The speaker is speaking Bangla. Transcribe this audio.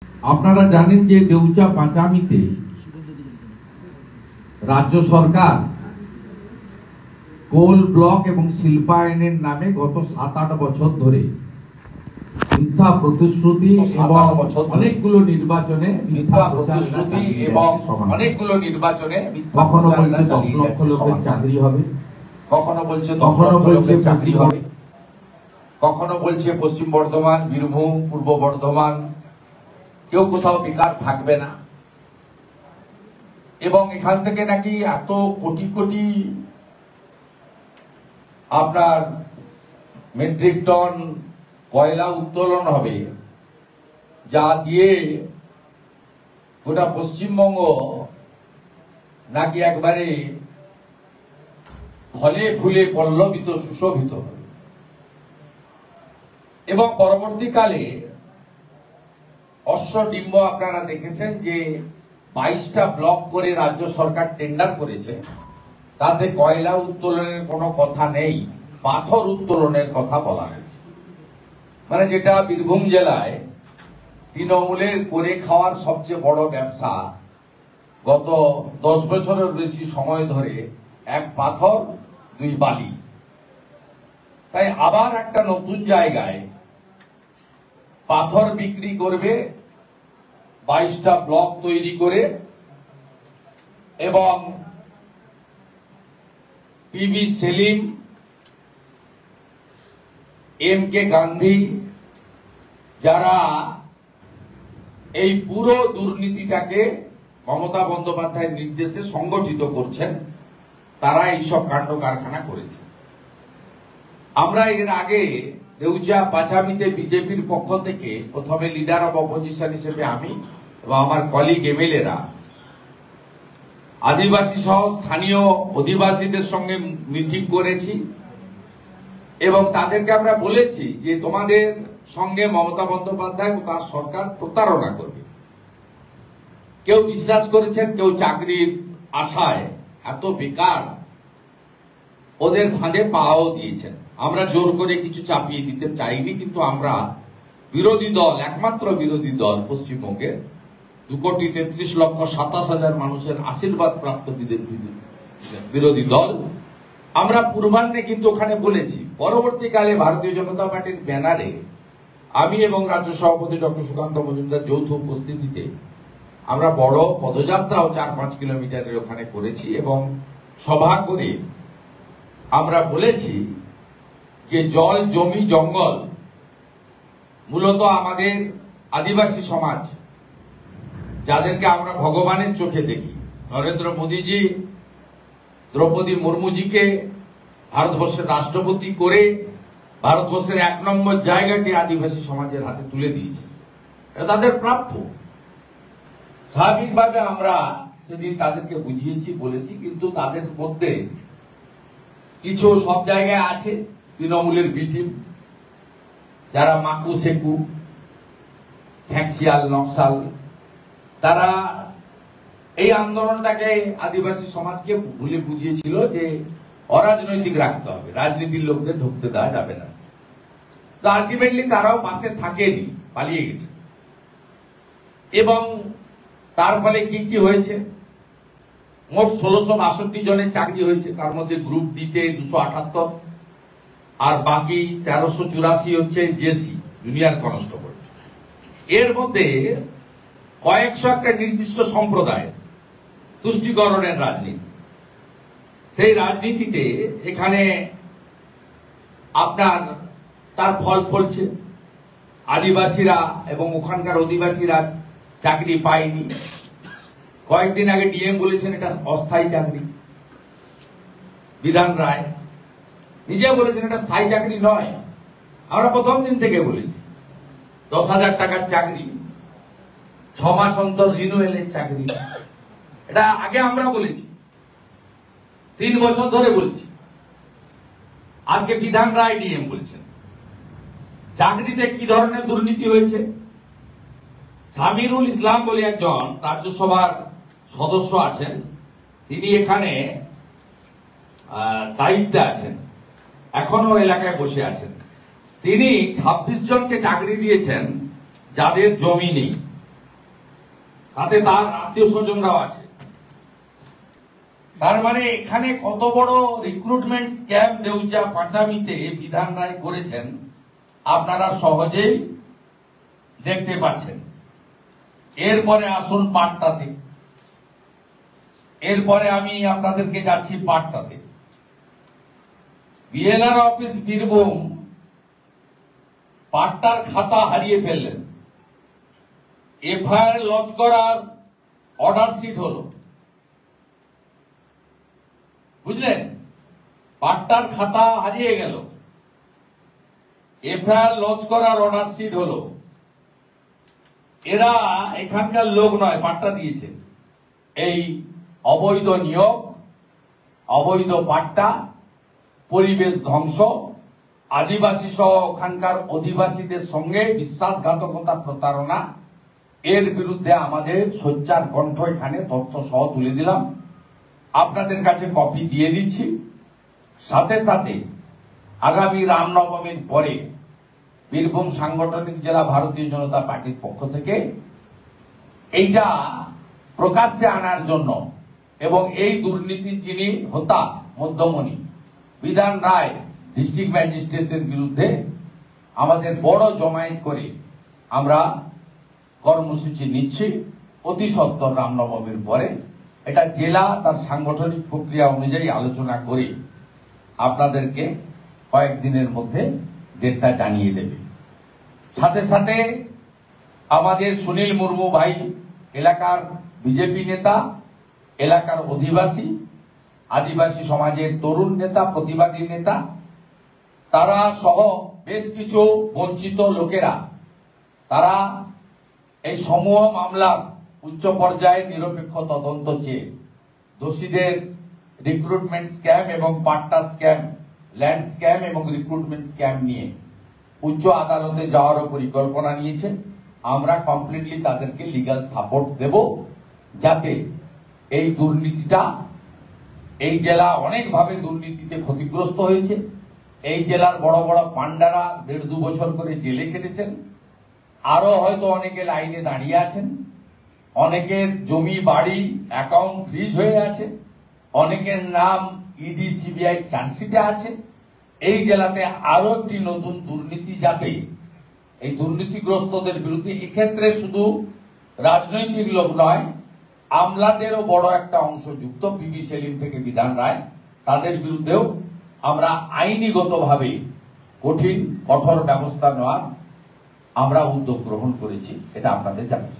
আপনারা জানেন যে দেউচা পাঁচামিতে রাজ্য সরকার কোল ব্লক এবং শিল্পায়নের নামে গত 7-8 বছর ধরে মিথ্যা প্রতিশ্রুতি এবং অনেকগুলো নির্বাচনে কখনো বলছে 10 লক্ষ লোকের চাকরি হবে, কখনো বলছে চাকরি হবে, কখনো বলছে পশ্চিম বর্ধমান, বীরভূম, পূর্ব বর্ধমান কেউ কোথাও বেকার থাকবে না, এবং এখান থেকে নাকি এত কোটি কোটি আপনার মেট্রিক টন কয়লা উত্তোলন হবে, যা দিয়ে গোটা পশ্চিমবঙ্গ নাকি একবারে ফলে ফুলে পল্লবিত সুশোভিত হবে। এবং পরবর্তীকালে অশ্বডিম্ব আপনারা দেখেছেন যে 22টা ব্লক করে রাজ্য সরকার টেন্ডার করেছে, তাতে কয়লা উত্তোলনের কোনো কথা নেই, পাথর উত্তোলনের কথা বলা হয়েছে। মানে যেটা বীরভূম জেলায় তৃণমূলের করে খাওয়ার সবচেয়ে বড় ব্যবসা, গত 10 বছরের বেশি সময় ধরে এক পাথর 2 বালি। তাই আবার একটা নতুন জায়গায় পাথর বিক্রি করবে 22টা ব্লক তৈরি করে, এবং PB Selim, M K Gandhi যারা এই পুরো দুর্নীতিটাকে মমতা বন্দ্যোপাধ্যায়ের নির্দেশে সংগঠিত করছেন, তারা এইসব কাণ্ড কারখানা করেছে। আমরা এর আগে দেউচা পাঁচামিতে বিজেপির পক্ষ থেকে প্রথমে লিডার অব অপোজিশন হিসেবে আমি এবং আমার কলিগ এমএলএরা আদিবাসী সহ স্থানীয় অধিবাসীদের সঙ্গে মিটিং করেছি, এবং তাদেরকে আমরা বলেছি যে তোমাদের সঙ্গে মমতা বন্দ্যোপাধ্যায় ও তার সরকার প্রতারণা করবে। কেউ বিশ্বাস করেছেন, কেউ চাকরির আশায় এত বেকার ওদের ফাঁদে পাও দিয়েছেন। আমরা জোর করে কিছু চাপিয়ে দিতে চাইনি, কিন্তু আমরা বিরোধী দল, একমাত্র বিরোধী দল পশ্চিমবঙ্গের 2,33,27,000 মানুষের আশীর্বাদ প্রাপ্ত বিরোধী দল, আমরা পূর্বাহ্নে কিন্তু ওখানে বলেছি। পরবর্তীকালে ভারতীয় জনতা পার্টির ব্যানারে আমি এবং রাজ্য সভাপতি ডক্টর সুকান্ত মজুমদার যৌথ উপস্থিতিতে আমরা বড় পদযাত্রাও 4-5 কিলোমিটারের ওখানে করেছি, এবং সভা করে আমরা বলেছি যে জল, জমি, জঙ্গল মূলত আমাদের আদিবাসী সমাজ, যাদেরকে আমরা ভগবানের চোখে দেখি। নরেন্দ্র মোদীজি দ্রৌপদী মুর্মুজিকে ভারতবর্ষের রাষ্ট্রপতি করে ভারতবর্ষের 1 নম্বর জায়গাকে আদিবাসী সমাজের হাতে তুলে দিয়েছে, এটা তাদের প্রাপ্য। স্বাভাবিকভাবে আমরা সেদিন তাদেরকে বুঝিয়েছি, বলেছি, কিন্তু তাদের মধ্যে কিছু সব জায়গায় আছে তৃণমূলের বিটিম, যারা মাকু সেকু, ফ্যাক্সিয়াল, নকশাল, তারা এই আন্দোলনটাকে আদিবাসী সমাজকে ভুলে বুঝিয়েছিল যে অরাজনৈতিক রাখতে হবে, রাজনীতির লোকদের ঢুকতে দেওয়া যাবে না। তো আলটিমেটলি তারাও পাশে থাকেনি, পালিয়ে গেছে। এবং তার ফলে কি কি হয়েছে, মোট 1662 জনের চাকরি হয়েছে, তার মধ্যে গ্রুপ ডিতে 278, আর বাকি 1384 হচ্ছে জেসি, জুনিয়র কনস্টেবল। এর মধ্যে কয়েকশো একটা নির্দিষ্ট সম্প্রদায় তুষ্টিকরণের রাজনীতি, সেই রাজনীতিতে এখানে আপনার তার ফল ফলছে। আদিবাসীরা এবং ওখানকার অধিবাসীরা চাকরি পায়নি। কয়েকদিন আগে ডিএম বলেছেন এটা অস্থায়ী চাকরি, বিধান রায় নিজে বলেছেন এটা স্থায়ী চাকরি নয়। আমরা প্রথম দিন থেকে বলেছি 10,000 টাকার চাকরি, 6 মাস অন্তর রিনুয়েলের চাকরি, এটা আগে আমরা বলেছি, 3 বছর ধরে বলছি। আজকে বিধান রায় ডিএম বলছেন। চাকরিতে কি ধরনের দুর্নীতি হয়েছে, সামিরুল ইসলাম বলে একজন রাজ্যসভার সদস্য আছেন, তিনি এখানে দায়িত্বে আছেন, এখনো এলাকায় বসে আছেন। তিনি 26 জনকে চাকরি দিয়েছেন যাদের জমি নেই। তাতে তার আত্মীয় স্বজনরাও আছে। তার মানে এখানে কত বড় রিক্রুটমেন্ট স্ক্যাম দেউচা পাঁচামিতে বিধান রায় করেছেন আপনারা সহজেই দেখতে পাচ্ছেন। এরপরে আসুন পাট্টাতে। এরপরে আমি আপনাদেরকে যাচ্ছি পাট্টাতে। বিএলআর অফিস বীরভূম পাট্টার খাতা হারিয়ে ফেললেন। এফআইআর লঞ্চ করার অর্ডার শিট হলো, বুঝলেন? পাট্টার খাতা হারিয়ে গেল, এফআইআর লঞ্চ করার অর্ডার শিট হলো। এরা এখানকার লোক নয়, পাট্টা দিয়েছে। এই অবৈধ নিয়োগ, অবৈধ পাট্টা, পরিবেশ ধ্বংস, আদিবাসী সহ ওখানকার অধিবাসীদের সঙ্গে বিশ্বাসঘাতকতা, প্রতারণা, এর বিরুদ্ধে আমাদের সোচ্চার কণ্ঠ এখানে তথ্য সহ তুলে দিলাম। আপনাদের কাছে কপি দিয়ে দিচ্ছি। সাথে সাথে আগামী রামনবমীর পরে বীরভূম সাংগঠনিক জেলা ভারতীয় জনতা পার্টির পক্ষ থেকে এইটা প্রকাশ্যে আনার জন্য এবং এই দুর্নীতির যিনি হোতা মধ্যমণি বিধান রায় ডিস্ট্রিক্ট ম্যাজিস্ট্রেটের বিরুদ্ধে আমাদের বড় জমায়েত করে আমরা কর্মসূচি নিচ্ছি অতি সত্বর রামনবমীর পরে। এটা জেলা তার সাংগঠনিক প্রক্রিয়া অনুযায়ী আলোচনা করে আপনাদেরকে কয়েকদিনের মধ্যে ডেটটা জানিয়ে দেবে। সাথে সাথে আমাদের সুনীল মুর্মু ভাই এলাকার বিজেপি নেতা, এলাকার অধিবাসী, আদিবাসী সমাজের তরুণ নেতা, প্রতিবাদী নেতা, তারা সহ বেশ কিছু বঞ্চিত লোকেরা তারা এই সমূহ মামলার উচ্চ পর্যায়ে নিরপেক্ষ তদন্ত চেয়ে দোষীদের রিক্রুটমেন্ট স্ক্যাম এবং পাট্টা স্ক্যাম, ল্যান্ড স্ক্যাম এবং রিক্রুটমেন্ট স্ক্যাম নিয়ে উচ্চ আদালতে যাওয়ারও পরিকল্পনা নিয়েছে। আমরা কমপ্লিটলি তাদেরকে লিগ্যাল সাপোর্ট দেব, যাতে এই দুর্নীতিটা, এই জেলা অনেকভাবে দুর্নীতিতে ক্ষতিগ্রস্ত হয়েছে। এই জেলার বড় বড় পান্ডারা 1.5-2 বছর করে জেলে কেটেছেন, আরো হয়তো অনেকে লাইনে দাঁড়িয়ে আছেন, অনেকের জমি বাড়ি অ্যাকাউন্ট ফ্রিজ হয়ে আছে, অনেকের নাম ইডি সিবিআই চার্জশিটে আছে। এই জেলাতে আরো একটি নতুন দুর্নীতি, যাতে এই দুর্নীতিগ্রস্তদের বিরুদ্ধে এক্ষেত্রে শুধু রাজনৈতিক লোক নয়, আমলাদেরও বড় একটা অংশ যুক্ত, পিবি সেলিম থেকে বিধান রায়, তাদের বিরুদ্ধেও আমরা আইনিগতভাবে কঠোর ব্যবস্থা নেওয়ার আমরা উদ্যোগ গ্রহণ করেছি। এটা আপনাদের জানাই।